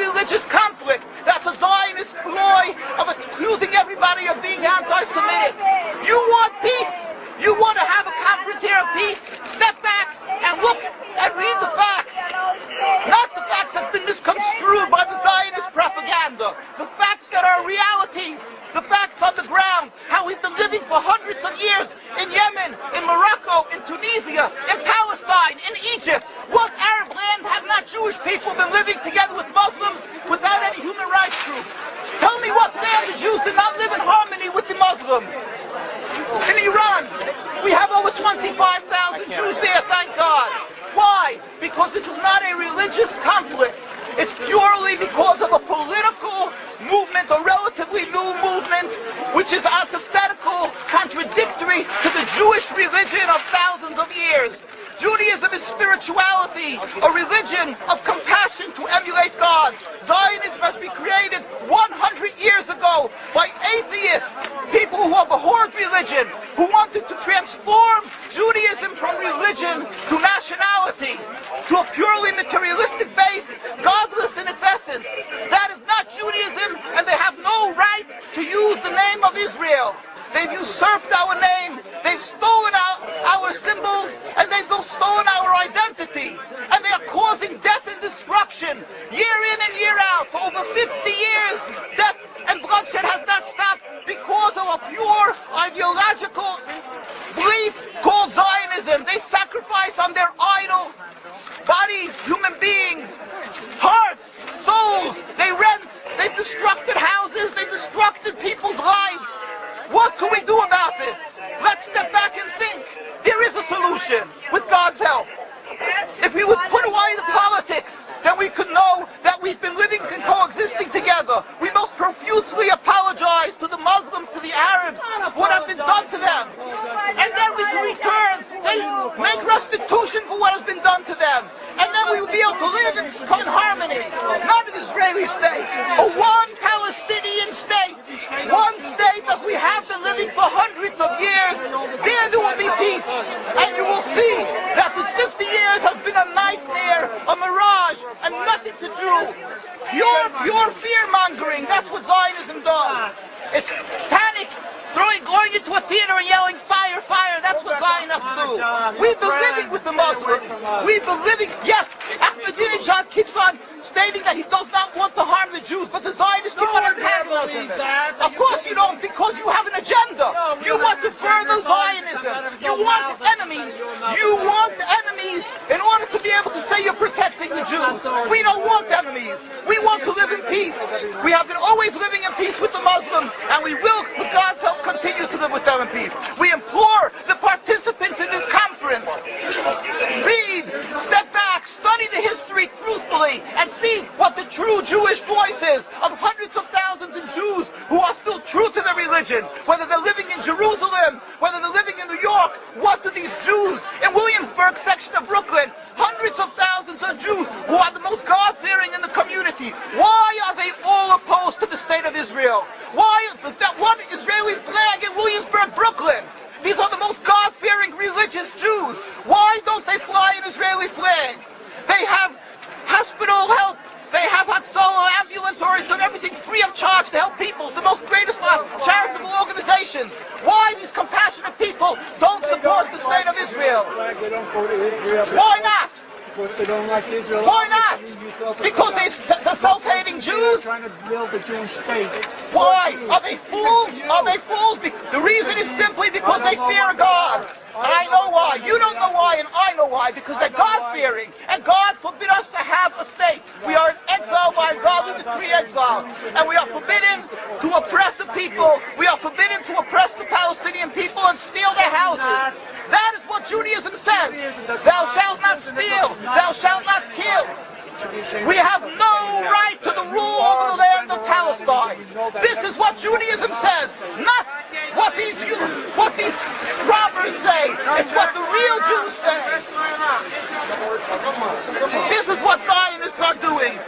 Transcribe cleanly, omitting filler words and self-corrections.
religious conflict. That's a Zionist ploy of accusing everybody of being anti-Semitic. You want peace? You want to have a conference here of peace? Step back and look and read the facts. Not the facts that's been misconstrued by the Zionist propaganda. The facts that are realities. The facts on the ground. How we've been living for hundreds of years in Yemen, in Morocco, in Tunisia, in Palestine, in Egypt. What Arab land have not Jewish people been living together with Muslims without any human rights groups? Tell me what land the Jews did not live in harmony with the Muslims. In Iran, we have over 25,000 Jews there, thank God. Why? Because this is not a religious conflict. It's purely because of a political movement, a relatively new movement, which is antithetical, contradictory to the Jewish religion of thousands of years. Judaism is spirituality, a religion of compassion to emulate God. Zionism has been created 100 years ago by atheists, people who have abhorred religion, who wanted to transform Judaism from religion to nationality, to a purely materialistic base, godless in its essence. That is not Judaism, and they have no right to use the name of Israel. They've usurped our name, they've stolen our symbols, and they've stolen our identity. And they are causing death and destruction, year in and year out. For over 50 years, death and bloodshed has not stopped because of a pure ideological belief called Zionism. They sacrifice on their idol bodies, human beings, hearts, souls. They rent, they've destructed houses, they've destructed people's lives. What can we do about this? Let's step back and think. There is a solution with God's help. If we would put away the politics, then we could know that we've been living and coexisting together. We most profusely apologize to the Muslims, to the Arabs, what has been done to them. And then we can return, they make restitution for what has been done to them. And then we will be able to live in harmony. Not an Israeli state, a one Palestinian state. One state as we have been living for hundreds of years. There will be peace. And you will see that this 50 years has been a nightmare, a mirage, and nothing to do. Pure fear-mongering, that's what Zionism does. It's panic, going into a theater and yelling, fire, fire, that's what Zionists do. We've been living with the Muslims. We've been living, yes, Ahmadinejad keeps on stating that he does not want to harm the Jews, but the Zionists keep on antagonizing them. Of course you don't, because you have an agenda. You want to further Zionism. You want enemies. You want enemies in order to be able to say you're protecting the Jews. We don't want enemies. We want to live in peace. We have been always living in peace with the Muslims, and we will, with God's help, continue to live with them in peace. We implore the participants in this conference, read, step back, study the history truthfully, and see what the true Jewish voice is of hundreds of thousands of Jews who are still true to their religion, whether they're living in Jerusalem, whether they're living in New York. What do these Jews in Williamsburg section of Brooklyn, hundreds of thousands of Jews who are the most God-fearing in the community, why are they all opposed to the state of Israel? Why is that one Israeli flag in Williamsburg, Brooklyn? These are the most God-fearing religious Jews. Why don't they fly an Israeli flag? They have hospital help. They have Hatzolah, ambulatories, and everything free of charge to help people. The most greatest charitable organizations. Why these compassionate people don't support the state of Israel? They don't go to Israel. Why not? Because they don't like Israel. Why not? Because they're self-hating Jews? They're trying to build a Jewish state. Why? Are they fools? Are they fools? The reason is simply because they fear God. I know why. You don't know why, and I know why. Because they're God-fearing. And God forbid us to have a state. We are in exile by God. We decree exile. And we are forbidden to oppress the people. We are forbidden to oppress the Palestinian people and steal their houses. That is what Judaism says. Thou shalt not steal. Thou shalt not kill. We have no right to the rule over the land of Palestine. This is what Judaism says, not what these robbers say. It's what the real Jews say. This is what Zionists are doing.